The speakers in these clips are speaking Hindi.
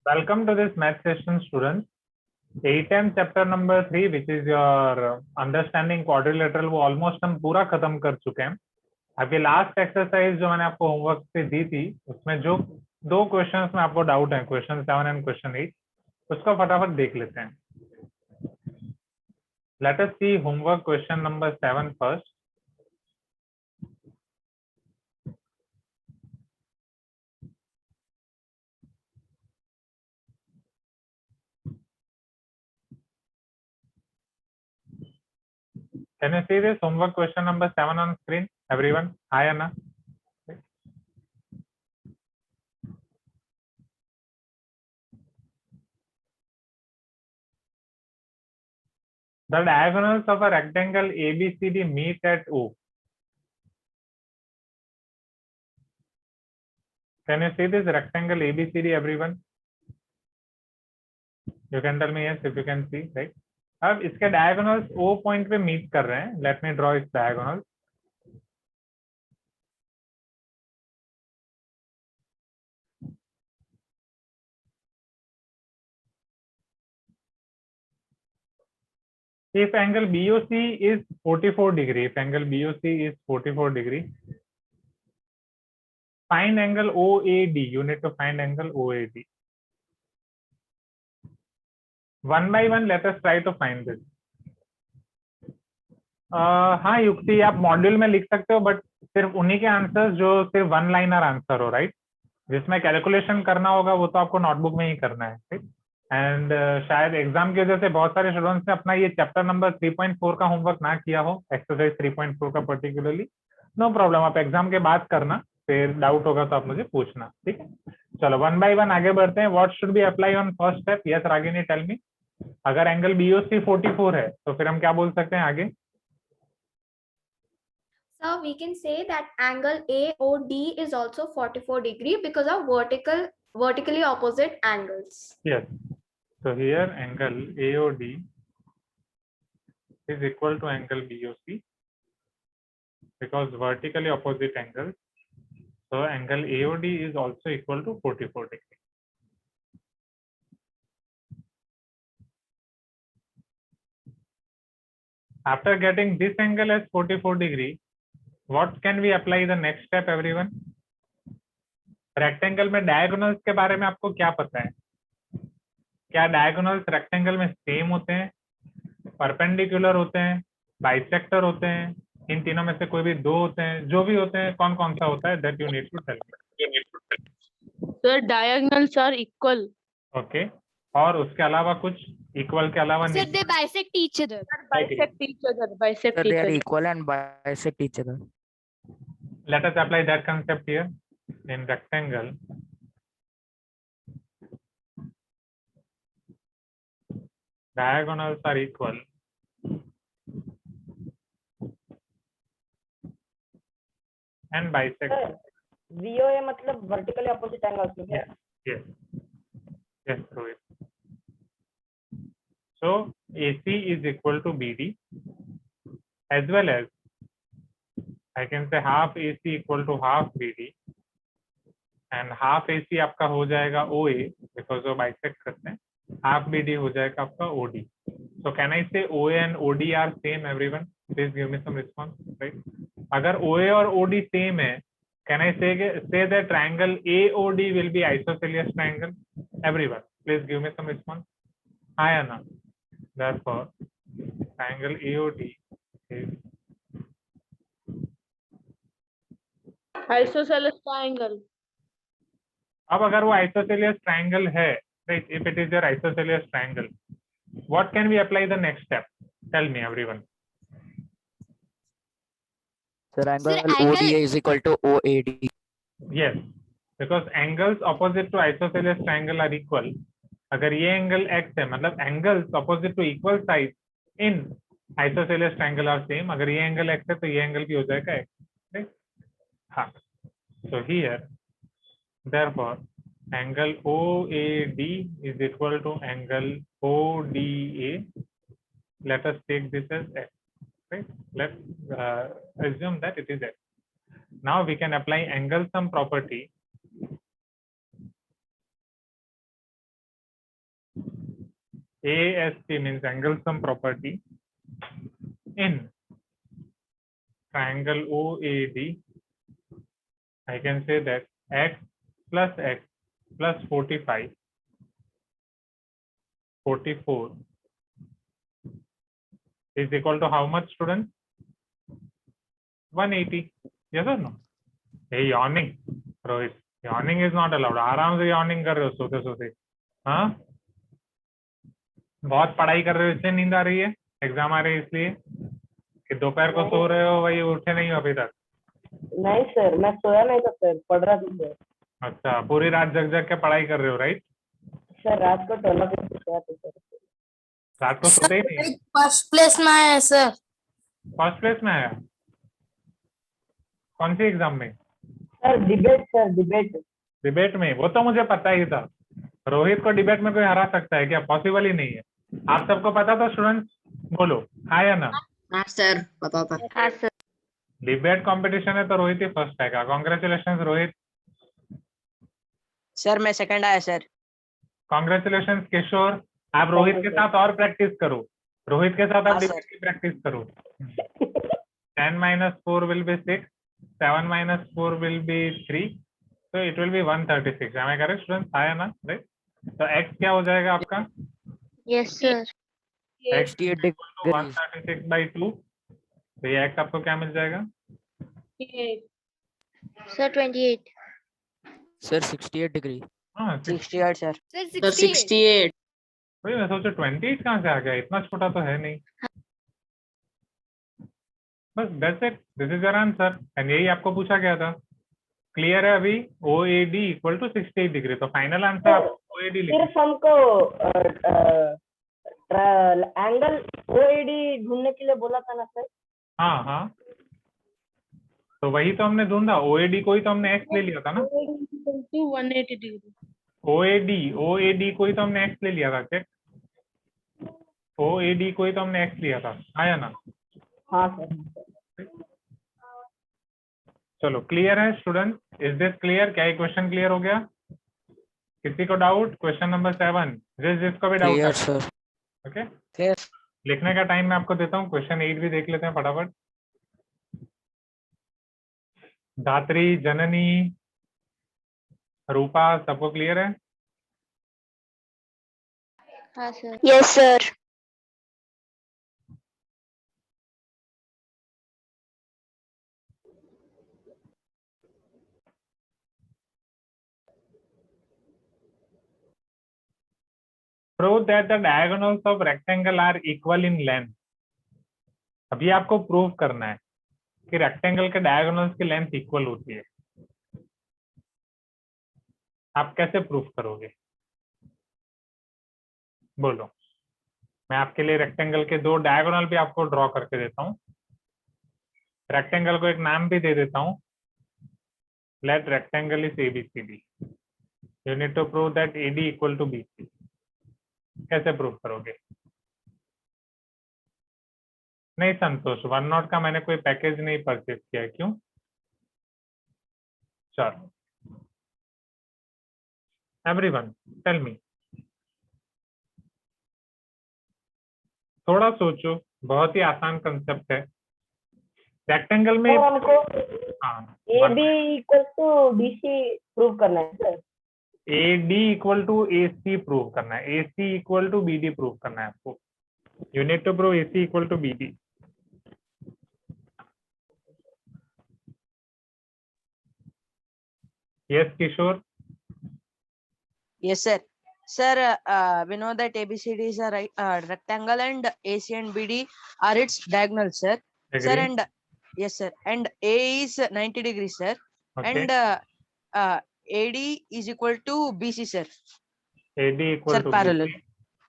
Welcome to this math session, students. 8M chapter number 3, which is your understanding quadrilateral, वो ऑलमोस्ट हम पूरा खत्म कर चुके हैं। अभी लास्ट एक्सरसाइज जो मैंने आपको होमवर्क पे दी थी, उसमें जो दो क्वेश्चंस में आपको डाउट है, क्वेश्चन 7 एंड क्वेश्चन 8, उसको फटाफट देख लेते हैं। Let us see homework question number 7 first. Can you see this homework question number 7 on screen? Everyone, hi Anna. The diagonals of a rectangle ABCD meet at O. Can you see this rectangle ABCD, everyone? You can tell me yes if you can see, right? अब इसके diagonals O point पे meet कर रहे हैं. Let me draw its diagonals. If angle BOC is 44 degree, if angle BOC is 44 degree, find angle OAD. You need to find angle OAD. One by one, let us try to find this. हाँ युक्ति, आप मॉड्यूल में लिख सकते हो, बट सिर्फ उन्हीं के आंसर्स जो सिर्फ वन लाइनर आंसर हो, राइट? जिसमें कैलकुलेशन करना होगा वो तो आपको नोटबुक में ही करना है, ठीक? एंड शायद एग्जाम की वजह से बहुत सारे स्टूडेंट्स ने अपना ये चैप्टर नंबर 3.4 का होमवर्क ना किया हो, एक्सरसाइज 3.4 का पर्टिकुलरली। नो प्रॉब्लम, आप एग्जाम के बाद करना, फिर डाउट होगा तो आप मुझे पूछना, ठीक है? चलो वन बाय वन आगे बढ़ते हैं। What should be apply on first step? Yes Ragini, tell me. अगर एंगल BOC 44 है तो फिर हम क्या बोल सकते हैं आगे? So we can say that angle AOD is also 44 degree because of vertically opposite angles. Yes. So here angle AOD is equal to angle BOC because vertically opposite angles. So angle AOD is also equal to 44 degree. After getting this angle as 44 degree, what can we apply the next step, everyone? Rectangle में डायगोनल्स के बारे में आपको क्या पता है? क्या डायगोनल्स रेक्टेंगल में सेम होते हैं, परपेंडिकुलर होते हैं, बाइसेक्टर होते हैं, इन तीनों में से कोई भी दो होते हैं? जो भी होते हैं, कौन कौन सा होता है? That you need to tell me. Sir, diagonals are equal. Okay, और उसके अलावा कुछ इक्वल के अलावा Sir, they bisect each other. Bisect each other. Bisect Sir, each they are other. equal and bisect each other. Let us apply that concept here. In rectangle, diagonals are equal and bisect. VOA मतलब vertically opposite angles. Yes, yes, yes, Rohit. So AC is equal to BD, as well as I can say half AC equal to half BD, and half AC आपका हो जाएगा OA because वो bisect करते हैं, half BD हो जाएगा आपका OD. So can I say OA and OD are same, everyone? Please give me some response, right? अगर OA और OD same है, can I say that triangle AOD will be isosceles triangle? Everyone, please give me some response. Hi Anna. Therefore, triangle AOD is Isosceles triangle. अब अगर वो isosceles triangle है, right? If it is your isosceles triangle, what can we apply the next step? Tell me, everyone. Sir, angle angle- ODA is equal to OAD. Yes, because angles opposite to isosceles triangle are equal. अगर ये एंगल x है, मतलब angles opposite to equal sides in isosceles triangle are same. अगर ये एंगल x है तो ये एंगल भी हो जाएगा x, right? हाँ. So here, therefore, angle OAD is equal to angle ODA. Let us take this as x, right? Let's assume that it is x. Now we can apply angle sum property AST means angle sum property in triangle OAD. I can say that x plus 45, 44 is equal to how much, students? 180. Yes or no? Hey, yawning, Rohit. Yawning is not allowed. आराम से yawning कर रहे हो सोते सोते. हाँ, बहुत पढ़ाई कर रहे हो इसलिए नींद आ रही है, एग्जाम आ रही है इसलिए, कि दोपहर को सो रहे हो, वही उठे नहीं हो अभी तक? नहीं सर, मैं सोया नहीं था सर, पढ़ रहा था सर। अच्छा, पूरी रात जग जग के पढ़ाई कर रहे हो, राइट? सर रात को टोला पे सोया था सर। रात को सोते ही नहीं? फर्स्ट प्लेस में आया है सर। फर्स्ट प्लेस में आया? कौन सी एग्जाम में? Sir debate. डिबेट में? वो तो मुझे पता ही था। रोहित को डिबेट में कोई हरा सकता है क्या? पॉसिबल ही नहीं है। आप सबको पता था स्टूडेंट्स? बोलो हाँ या ना? हाँ सर, पता था। हाँ सर। डिबेट कंपटीशन है तो रोहित ही फर्स्ट आएगा। कॉन्ग्रेचुलेशन रोहित। सर मैं सेकंड आया सर। कॉन्ग्रेचुलेशन किशोर। आप रोहित के साथ और प्रैक्टिस करो, रोहित के साथ आप हाँ, डिबेट की प्रैक्टिस करो। 10 minus 4 will be 6, 7 minus 4 will be 3, so it will be 136. Am I correct students? आया ना? right? तो x क्या हो जाएगा आपका? Yes sir. x 68 degrees. 136 by 2, तो ये x आपको क्या मिल जाएगा? सर 28। Sir 68 degree. हाँ 68 सर। Sir, 68. वही मैं सोचा 28 कहाँ से आ गया, इतना छोटा तो है नहीं। बस that's it, this is your answer and यही आपको पूछा गया था। क्लियर है अभी? OAD इक्वल टू 68 डिग्री, तो फाइनल आंसर आपको OAD लिखना। सिर्फ हमको एंगल ओएडी ढूंढने के लिए बोला था ना सर? हाँ हाँ, तो वही तो हमने ढूंढा। OAD को ही तो हमने x ले लिया था ना। 180 डिग्री। OAD को ही तो हमने x ले लिया था। चेक, OAD को ही तो हमने x लिया था, आया ना? हाँ सर। चलो क्लियर है स्टूडेंट? Is this clear? क्या ये क्वेश्चन क्लियर हो गया? किसी को डाउट? क्वेश्चन नंबर 7 जिसको भी डाउट है, Clear sir. ओके? Clear. लिखने का टाइम मैं आपको देता हूँ। क्वेश्चन 8 भी देख लेते हैं फटाफट। धात्री, जननी, रूपा, सबको क्लियर है? हाँ sir. Yes sir. Prove that the diagonals of rectangle are equal in length. अभी आपको प्रूव करना है कि रेक्टेंगल के डायगोनल्स की लेंथ इक्वल होती है। आप कैसे प्रूफ करोगे? बोलो। मैं आपके लिए रेक्टेंगल के दो डायगोनल भी आपको ड्रॉ करके देता हूँ। रेक्टेंगल को एक नाम भी दे देता हूँ। Let rectangle is ABCD। You need to prove that AD equal to BC। कैसे प्रूफ करोगे? नहीं संतोष, वन नॉट का मैंने कोई पैकेज नहीं परचेज किया है। क्यों? चलो एवरीवन टेल मी। थोड़ा सोचो, बहुत ही आसान कंसेप्ट है। रेक्टेंगल में सर हमको हाँ, AB equal to BC prove करना है sir. AD equal to AC prove करना है, AC equal to BD prove करना है आपको। You need to prove AC equal to BD। Yes Kishore? Yes sir. Sir, we know that ABCD is a rectangle and AC and BD are its diagonal, sir. Sir, Agree? and yes sir. And A is 90 degrees, sir. Okay. And AD is equal to BC, sir. AD equal Sir, to parallel. BC.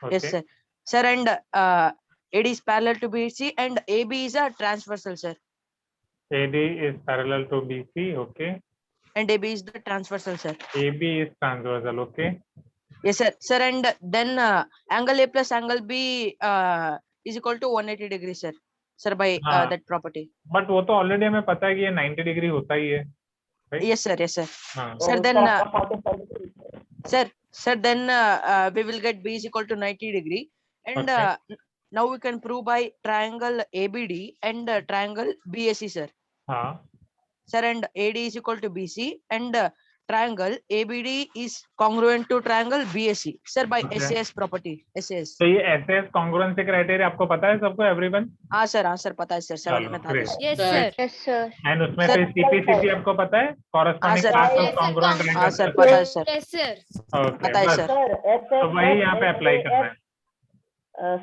Okay. Yes sir. Sir, and AD is parallel to BC and AB is a transversal, sir. AD is parallel to BC. Okay. And AB is the transversal, sir. AB is transversal. Okay. Yes sir. Sir, and then angle A plus angle B is equal to 180 degrees, sir. Sir, by हाँ, that property. बट वो तो ऑलरेडी हमें पता है कि ये 90 डिग्री होता ही है। right? Yes sir. Yes sir. हाँ, Sir, और then आपका 45 sir, then we will get B is equal to 90 degree. And Okay. now we can prove by triangle ABD and triangle BAC, sir. हाँ, Sir, and AD is equal to BC, and triangle ABD is congruent to triangle BAC, sir, by Okay. SAS property. SAS. तो ये एसएस कॉन्ग्रुएंसी क्राइटेरिया आपको पता है सबको, एवरीवन? हाँ सर पता है सर, 7th में था great. this. Yes, Sir. sir. Yes, sir. And उसमें Sir, से सीपीसीटी आपको पता है, corresponding sir. Part of Yes, sir. Congruent हाँ ट्रायंगल? सर पता है सर, Yes, sir. ओके, पता है बस सर. सर तो वही यहाँ पे अप्लाई करना है।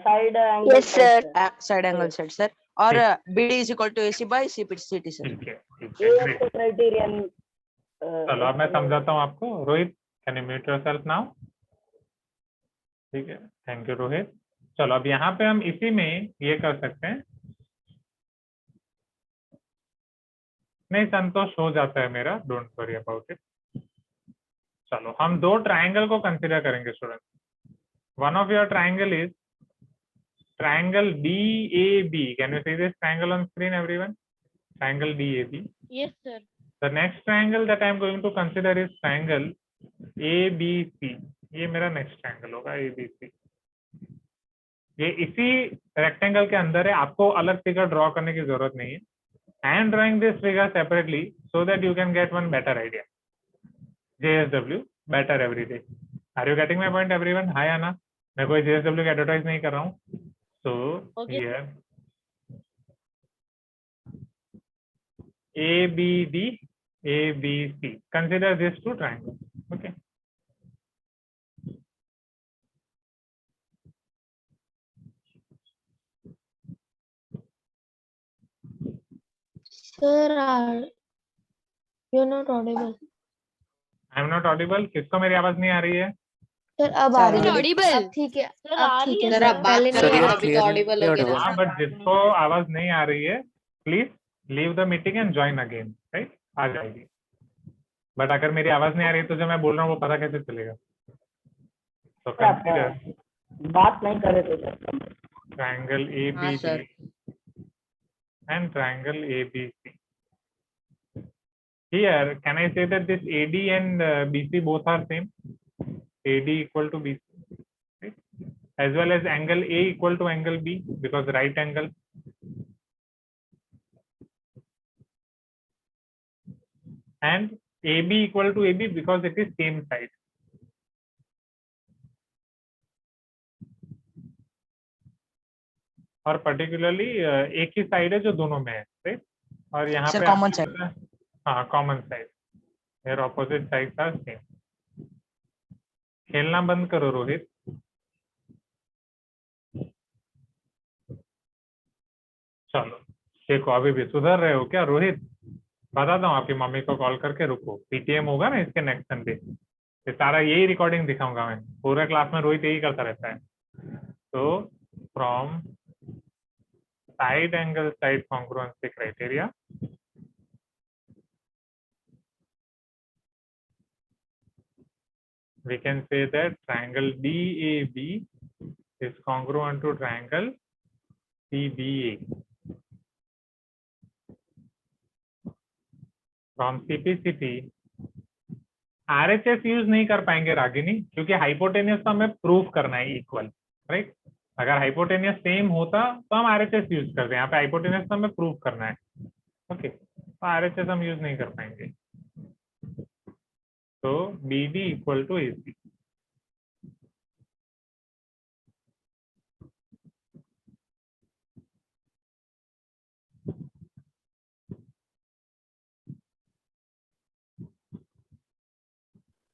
Side angle Yes, sir. Side angle side, sir. और BD is equal to AC by CPCT, sir. ठीक है, ठीक ये है, ग्रेट। क्राइटेरियन चलो अब मैं समझाता हूँ आपको। Rohit, can you mute yourself now? ठीक है, थैंक यू रोहित। चलो अब यहाँ पे हम इसी में ये कर सकते हैं। नहीं, संतोष हो जाता है मेरा, डोंट वरी अबाउट इट। चलो हम दो ट्राइंगल को कंसिडर करेंगे student. One of your triangle is triangle DAB. Can you see this triangle on screen, everyone? Triangle DAB. Yes, sir. The next triangle that I am going to consider is triangle ABC. ये मेरा next triangle होगा, ABC. ये इसी rectangle के अंदर है, आपको अलग फिगर ड्रॉ करने की जरूरत नहीं है। I am drawing this figure separately so that you can get one better idea. JSW, better every day. Are you getting my point, everyone? Hi Anna. मैं कोई JSW का एडवर्टाइज नहीं कर रहा हूँ। So Okay. here ABD, ABC. Consider these two triangles. Okay. Sir, you're not audible. I am not audible. किसको मेरी आवाज नहीं आ रही है? Sir, अब Sir, आ रही है. Audible. अब ठीक है. Sir, अब आ ठीक रही है. है, सर, sir. अब पहले Sir, नहीं you आ are रही थी. clearly audible. हाँ, बट जिसको आवाज नहीं आ रही है, please leave the meeting and join again, right? आ जाएगी। बट अगर मेरी आवाज नहीं आ रही है तो जो मैं बोल रहा हूँ वो पता कैसे चलेगा? तो कंसीडर बात नहीं कर रहे थे सर। triangle हाँ, sir. ABD and triangle ABC. Here, can I say that this AD and BC both are same? AD equal to BC, right? As well as angle A equal to angle B because right angle. And AB equal to AB because it is same side. और पर्टिकुलरली एक ही साइड है जो दोनों में है, राइट? और यहाँ Sir, पे common आपके side. पास- हाँ, common side. Their opposite sides are same. खेलना बंद करो रोहित। चलो देखो, अभी भी सुधर रहे हो क्या रोहित? बताता हूँ आपकी मम्मी को कॉल करके, रुको। पीटीएम होगा ना इसके नेक्स्ट संडे, ये सारा यही रिकॉर्डिंग दिखाऊंगा मैं। पूरे क्लास में रोहित यही करता रहता है। तो from side angle side congruency criteria, we can say that triangle DAB is congruent to triangle CBA. From CPCT, RHS use नहीं कर पाएंगे रागिनी, क्योंकि हाइपोटेनियस तो हमें प्रूफ करना है इक्वल, राइट? अगर हाइपोटेनियस सेम होता तो हम RHS यूज करते हैं। यहाँ पे हाइपोटेनियस तो हमें प्रूफ करना है, ओके? तो RHS हम यूज नहीं कर पाएंगे। तो BD equal to AC।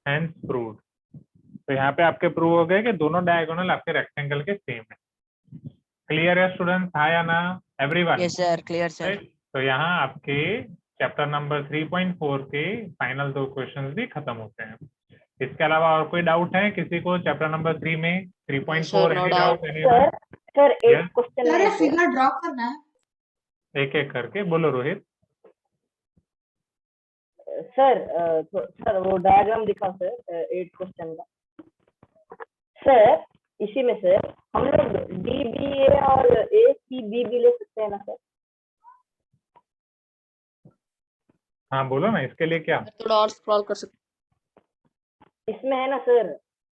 Hence proved. तो यहाँ पे आपके प्रूव हो गए कि दोनों डायगोनल आपके रेक्टेंगल के सेम है। क्लियर है स्टूडेंट्स? हाय आना everyone. Yes, sir. Clear, sir. तो यहाँ आपके चैप्टर नंबर 3.4 के फाइनल दो क्वेश्चंस भी खत्म होते हैं। इसके अलावा और कोई डाउट है किसी को चैप्टर नंबर 3 में? 3.4 no any doubt. doubt anyone? Sir Yes. एक क्वेश्चन है। फिगर ड्रॉ करना है। एक एक करके बोलो रोहित। सर वो डायग्राम दिखा सर 8 क्वेश्चन का। सर इसी में से हम लोग DBA और ACB भी ले सकते हैं ना सर? हाँ बोलो ना, इसके लिए क्या? थोड़ा और स्क्रॉल कर सकते इसमें है ना सर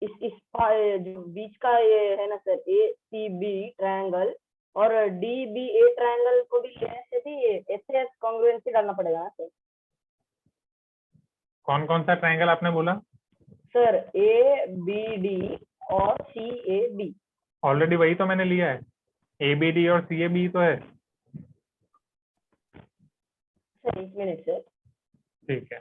जो बीच का ये है ना सर, ए सी बी ट्रायंगल और डी बी ए ट्रायंगल को भी लेने से भी ऐसे कॉन्ग्रुएंसी डालना पड़ेगा ना सर? कौन कौन सा ट्रायंगल आपने बोला? सर ए बी डी और सी ए बी। ऑलरेडी वही तो मैंने लिया है, ए बी डी और सी ए बी तो है। सर एक मिनट सर। ठीक है,